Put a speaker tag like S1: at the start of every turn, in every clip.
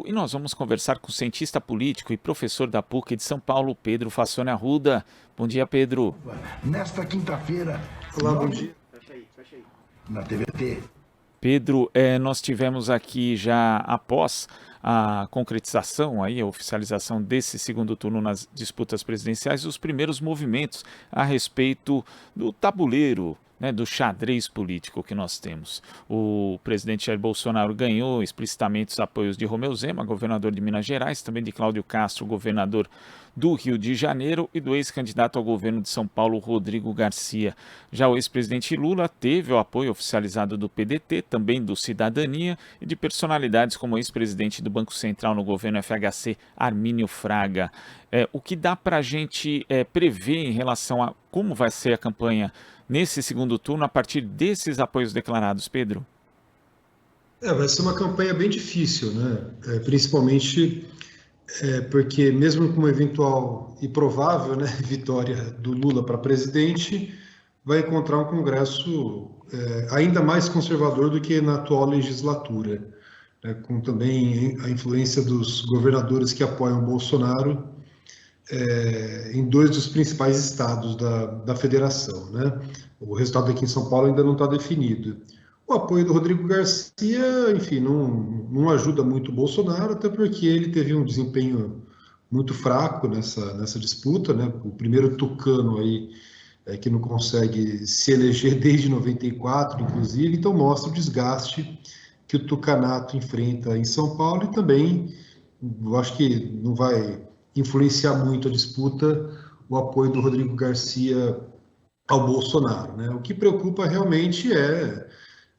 S1: e nós vamos conversar com o cientista político e professor da PUC de São Paulo, Pedro Fassoni Arruda. Bom dia, Pedro.
S2: Nesta quinta-feira,
S3: Olá, bom dia.
S2: na TVT.
S1: Pedro, nós tivemos aqui já após a concretização, aí, a oficialização desse segundo turno nas disputas presidenciais, os primeiros movimentos a respeito do tabuleiro, né, do xadrez político que nós temos. O presidente Jair Bolsonaro ganhou explicitamente os apoios de Romeu Zema, governador de Minas Gerais, também de Cláudio Castro, governador do Rio de Janeiro, e do ex-candidato ao governo de São Paulo, Rodrigo Garcia. Já o ex-presidente Lula teve o apoio oficializado do PDT, também do Cidadania, e de personalidades como o ex-presidente do Banco Central no governo FHC, Armínio Fraga. O que dá para a gente prever em relação a como vai ser a campanha nesse segundo turno a partir desses apoios declarados, Pedro?
S3: Vai ser uma campanha bem difícil, né? Principalmente porque mesmo com uma eventual e provável, né, vitória do Lula para presidente, vai encontrar um Congresso ainda mais conservador do que na atual legislatura, né, com também a influência dos governadores que apoiam Bolsonaro em dois dos principais estados da federação, né? O resultado aqui em São Paulo ainda não está definido. O apoio do Rodrigo Garcia, enfim, não ajuda muito o Bolsonaro, até porque ele teve um desempenho muito fraco nessa disputa, né? O primeiro tucano aí que não consegue se eleger desde 94, inclusive, então mostra o desgaste que o tucanato enfrenta em São Paulo e também, eu acho que não vai influenciar muito a disputa o apoio do Rodrigo Garcia ao Bolsonaro, né? O que preocupa realmente é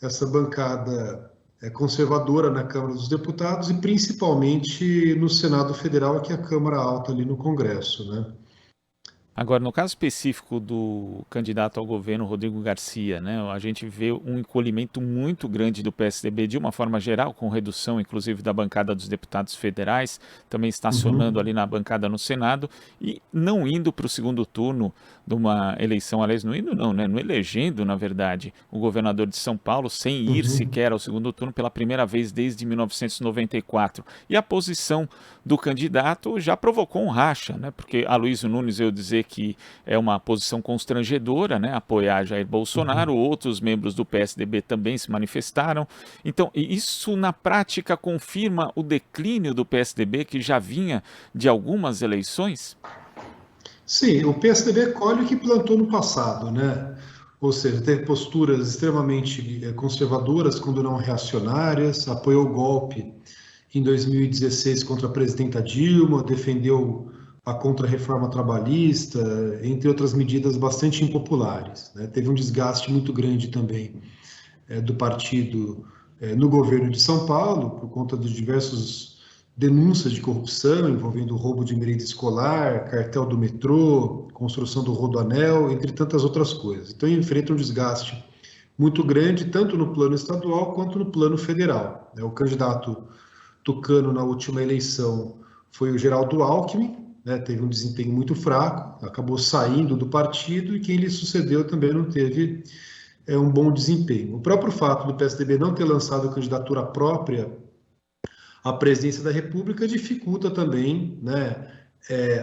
S3: essa bancada conservadora na Câmara dos Deputados e principalmente no Senado Federal, que é a Câmara Alta ali no Congresso, né?
S1: Agora, no caso específico do candidato ao governo, Rodrigo Garcia, né, a gente vê um encolhimento muito grande do PSDB de uma forma geral, com redução inclusive da bancada dos deputados federais, também estacionando ali na bancada no Senado e não indo para o segundo turno de uma eleição, aliás, não indo não, né, não elegendo, na verdade, o governador de São Paulo, sem ir sequer ao segundo turno pela primeira vez desde 1994. E a posição do candidato já provocou um racha, né, porque Aloysio Nunes veio dizer que é uma posição constrangedora, né, apoiar Jair Bolsonaro, outros membros do PSDB também se manifestaram. Então, isso na prática confirma o declínio do PSDB, que já vinha de algumas eleições?
S3: Sim, o PSDB colhe o que plantou no passado, né? Ou seja, teve posturas extremamente conservadoras, quando não reacionárias, apoiou o golpe em 2016 contra a presidenta Dilma, defendeu a contra-reforma trabalhista, entre outras medidas bastante impopulares, né? Teve um desgaste muito grande também do partido no governo de São Paulo, por conta de diversas denúncias de corrupção envolvendo roubo de merenda escolar, cartel do metrô, construção do Rodoanel, entre tantas outras coisas. Então, enfrenta um desgaste muito grande, tanto no plano estadual quanto no plano federal. O candidato tucano na última eleição foi o Geraldo Alckmin, né, teve um desempenho muito fraco, acabou saindo do partido e quem lhe sucedeu também não teve um bom desempenho. O próprio fato do PSDB não ter lançado candidatura própria à presidência da República dificulta também, né,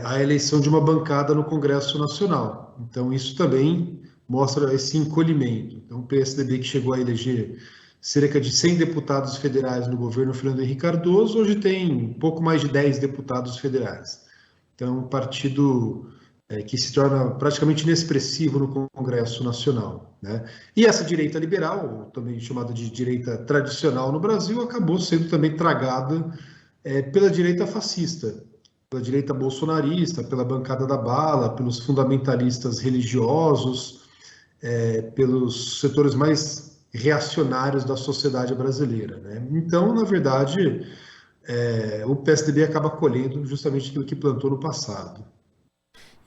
S3: a eleição de uma bancada no Congresso Nacional. Então, isso também mostra esse encolhimento. Então, o PSDB, que chegou a eleger cerca de 100 deputados federais no governo Fernando Henrique Cardoso, hoje tem um pouco mais de 10 deputados federais. Então, um partido que se torna praticamente inexpressivo no Congresso Nacional, né? E essa direita liberal, também chamada de direita tradicional no Brasil, acabou sendo também tragada pela direita fascista, pela direita bolsonarista, pela bancada da bala, pelos fundamentalistas religiosos, pelos setores mais reacionários da sociedade brasileira, né? Então, na verdade, o PSDB acaba colhendo justamente aquilo que plantou no passado.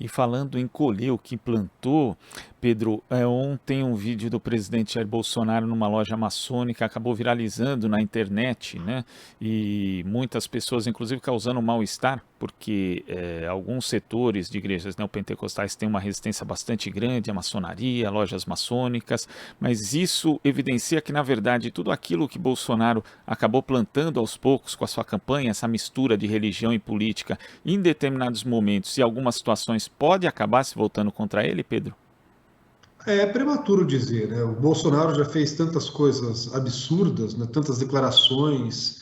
S1: E falando em colher o que plantou, Pedro, ontem um vídeo do presidente Jair Bolsonaro numa loja maçônica acabou viralizando na internet, né? E muitas pessoas, inclusive, causando mal-estar, porque alguns setores de igrejas neopentecostais têm uma resistência bastante grande à maçonaria, lojas maçônicas, mas isso evidencia que, na verdade, tudo aquilo que Bolsonaro acabou plantando aos poucos com a sua campanha, essa mistura de religião e política, em determinados momentos e algumas situações, pode acabar se voltando contra ele, Pedro?
S3: É prematuro dizer, né? O Bolsonaro já fez tantas coisas absurdas, né? Tantas declarações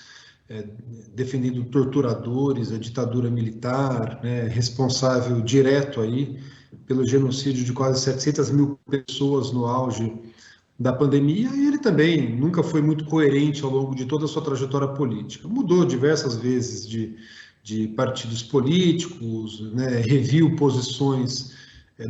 S3: é, defendendo torturadores, a ditadura militar, né? Responsável direto aí pelo genocídio de quase 700 mil pessoas no auge da pandemia, e ele também nunca foi muito coerente ao longo de toda a sua trajetória política. Mudou diversas vezes de partidos políticos, né? Reviu posições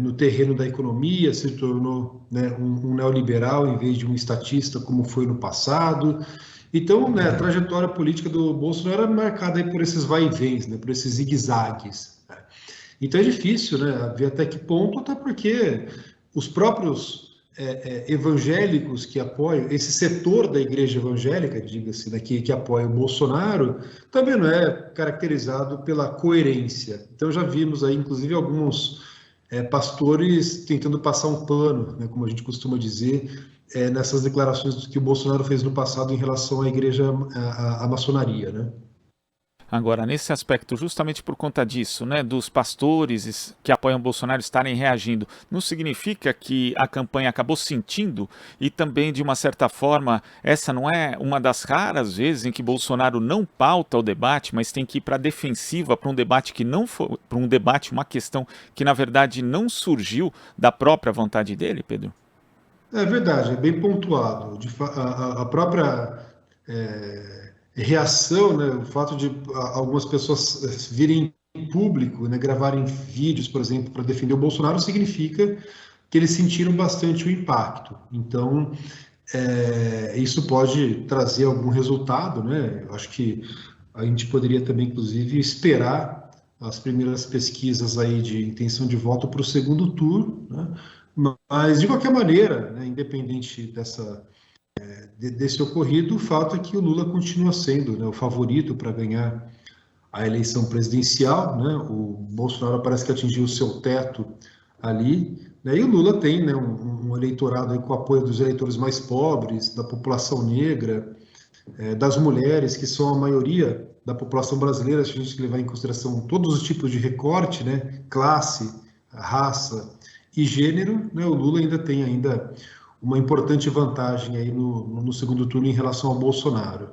S3: no terreno da economia, se tornou, né, um neoliberal em vez de um estatista, como foi no passado. Então, né, a trajetória política do Bolsonaro era marcada aí por esses vai-e-vens, né, por esses zigue-zagues, né? Então é difícil, né, ver até que ponto, até porque os próprios evangélicos que apoiam, esse setor da igreja evangélica, diga-se, né, que apoia o Bolsonaro, também não é caracterizado pela coerência. Então já vimos aí, inclusive, alguns pastores tentando passar um pano, né, como a gente costuma dizer, nessas declarações que o Bolsonaro fez no passado em relação à igreja, à maçonaria, né?
S1: Agora, nesse aspecto, justamente por conta disso, né, dos pastores que apoiam Bolsonaro estarem reagindo, não significa que a campanha acabou sentindo e também, de uma certa forma, essa não é uma das raras vezes em que Bolsonaro não pauta o debate, mas tem que ir para a defensiva, para um debate que não foi, para um debate, uma questão que, na verdade, não surgiu da própria vontade dele, Pedro?
S3: É verdade, é bem pontuado. A própria reação, né, o fato de algumas pessoas virem em público, né, gravarem vídeos, por exemplo, para defender o Bolsonaro, significa que eles sentiram bastante o impacto. Então, isso pode trazer algum resultado, né? Eu acho que a gente poderia também, inclusive, esperar as primeiras pesquisas aí de intenção de voto para o segundo turno, né? Mas, de qualquer maneira, né, independente desse ocorrido, o fato é que o Lula continua sendo, né, o favorito para ganhar a eleição presidencial, né? O Bolsonaro parece que atingiu o seu teto ali, né? E o Lula tem, né, um eleitorado aí com o apoio dos eleitores mais pobres, da população negra, das mulheres, que são a maioria da população brasileira, se a gente levar em consideração todos os tipos de recorte, né? Classe, raça e gênero, né? O Lula ainda tem uma importante vantagem aí no segundo turno em relação ao Bolsonaro.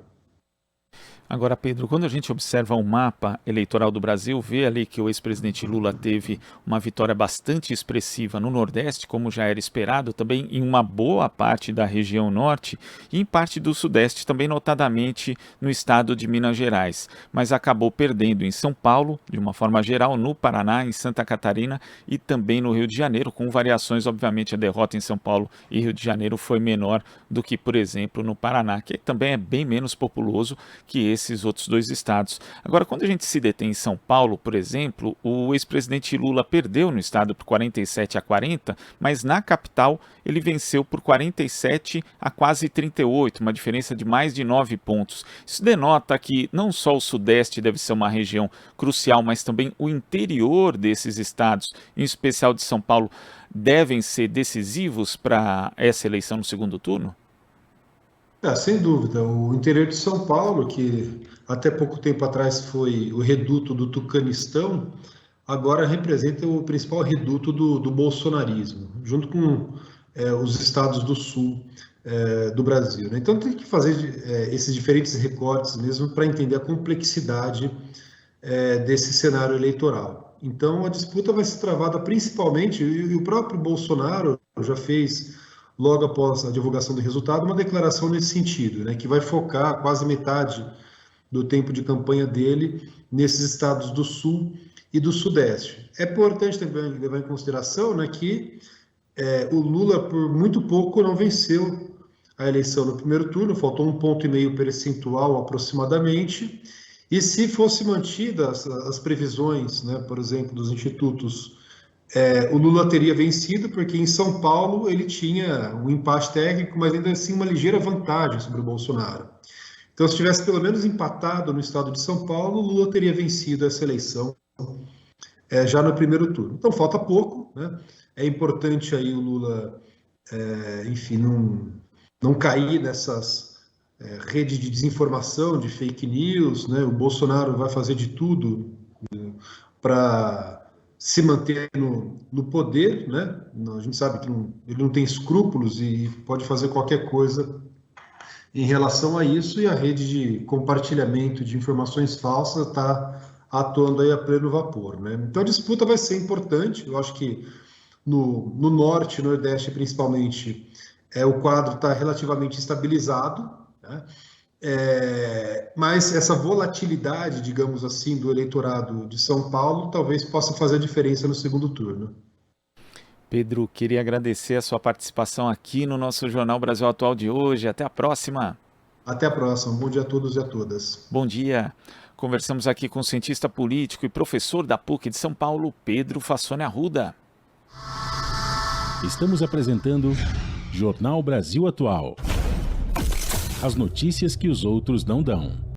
S1: Agora, Pedro, quando a gente observa o mapa eleitoral do Brasil, vê ali que o ex-presidente Lula teve uma vitória bastante expressiva no Nordeste, como já era esperado, também em uma boa parte da região Norte e em parte do Sudeste, também notadamente no estado de Minas Gerais, mas acabou perdendo em São Paulo, de uma forma geral, no Paraná, em Santa Catarina e também no Rio de Janeiro, com variações, obviamente, a derrota em São Paulo e Rio de Janeiro foi menor do que, por exemplo, no Paraná, que também é bem menos populoso que esses outros dois estados. Agora, quando a gente se detém em São Paulo, por exemplo, o ex-presidente Lula perdeu no estado por 47-40, mas na capital ele venceu por 47 a quase 38, uma diferença de mais de 9 pontos. Isso denota que não só o Sudeste deve ser uma região crucial, mas também o interior desses estados, em especial de São Paulo, devem ser decisivos para essa eleição no segundo turno?
S3: Sem dúvida. O interior de São Paulo, que até pouco tempo atrás foi o reduto do tucanistão, agora representa o principal reduto do bolsonarismo, junto com os estados do sul do Brasil, né? Então tem que fazer esses diferentes recortes mesmo para entender a complexidade desse cenário eleitoral. Então a disputa vai ser travada principalmente, e o próprio Bolsonaro já fez, logo após a divulgação do resultado, uma declaração nesse sentido, né, que vai focar quase metade do tempo de campanha dele nesses estados do Sul e do Sudeste. É importante também levar em consideração, né, que o Lula, por muito pouco, não venceu a eleição no primeiro turno, faltou 1,5 ponto percentual aproximadamente, e se fosse mantidas as previsões, né, por exemplo, dos institutos o Lula teria vencido, porque em São Paulo ele tinha um empate técnico, mas ainda assim uma ligeira vantagem sobre o Bolsonaro. Então, se tivesse pelo menos empatado no estado de São Paulo, o Lula teria vencido essa eleição já no primeiro turno. Então, falta pouco, né? É importante aí o Lula, enfim, não cair nessas redes de desinformação, de fake news, né? O Bolsonaro vai fazer de tudo para se manter no poder, né? A gente sabe que ele não tem escrúpulos e pode fazer qualquer coisa em relação a isso, e a rede de compartilhamento de informações falsas está atuando aí a pleno vapor, né? Então a disputa vai ser importante. Eu acho que no norte e nordeste, principalmente, o quadro está relativamente estabilizado, né? Mas essa volatilidade, digamos assim, do eleitorado de São Paulo talvez possa fazer a diferença no segundo turno.
S1: Pedro, queria agradecer a sua participação aqui no nosso Jornal Brasil Atual de hoje. Até a próxima.
S3: Até a próxima. Bom dia a todos e a todas.
S1: Bom dia. Conversamos aqui com o cientista político e professor da PUC de São Paulo, Pedro Fassoni Arruda.
S4: Estamos apresentando Jornal Brasil Atual. As notícias que os outros não dão.